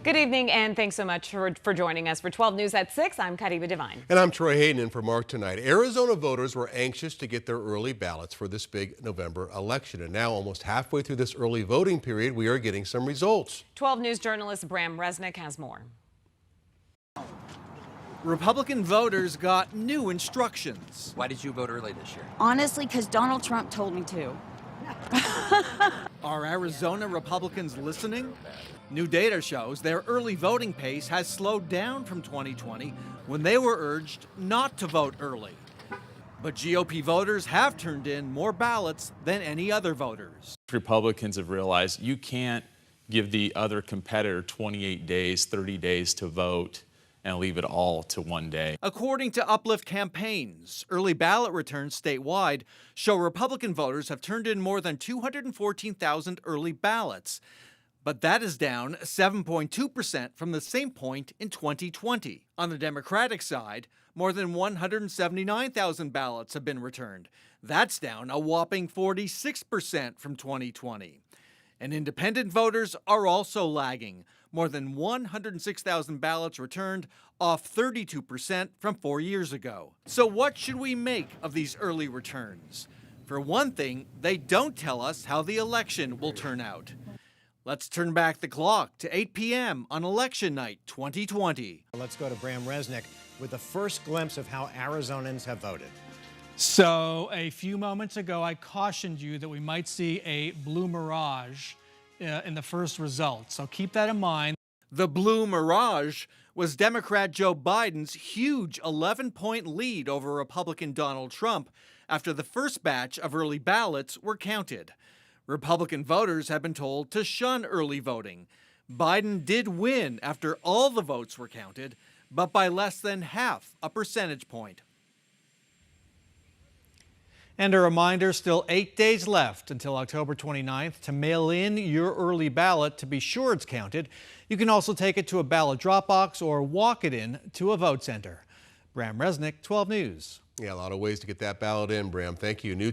Good evening, and thanks so much for joining us for 12 News at 6. I'm Kariba Devine. And I'm Troy Hayden in for Mark tonight. Arizona voters were anxious to get their early ballots for this big November election. And now, almost halfway through this early voting period, we are getting some results. 12 News journalist Bram Resnick has more. Republican voters got new instructions. Why did you vote early this year? Honestly, because Donald Trump told me to. Are Arizona Republicans listening? New data shows their early voting pace has slowed down from 2020 when they were urged not to vote early. But GOP voters have turned in more ballots than any other voters. Republicans have realized you can't give the other competitor 28 days, 30 days to vote and leave it all to one day. According to Uplift Campaigns, early ballot returns statewide show Republican voters have turned in more than 214,000 early ballots. But that is down 7.2% from the same point in 2020. On the Democratic side, more than 179,000 ballots have been returned. That's down a whopping 46% from 2020. And independent voters are also lagging. More than 106,000 ballots returned, off 32% from 4 years ago. So what should we make of these early returns? For one thing, they don't tell us how the election will turn out. Let's turn back the clock to 8 p.m. on election night 2020. Let's go to Bram Resnick with the first glimpse of how Arizonans have voted. So a few moments ago, I cautioned you that we might see a blue mirage in the first result. So keep that in mind. The blue mirage was Democrat Joe Biden's huge 11-point lead over Republican Donald Trump after the first batch of early ballots were counted. Republican voters have been told to shun early voting. Biden did win after all the votes were counted, but by less than half a percentage point. And a reminder, still 8 days left until October 29th to mail in your early ballot to be sure it's counted. You can also take it to a ballot drop box or walk it in to a vote center. Bram Resnick, 12 News. Yeah, a lot of ways to get that ballot in, Bram. Thank you. New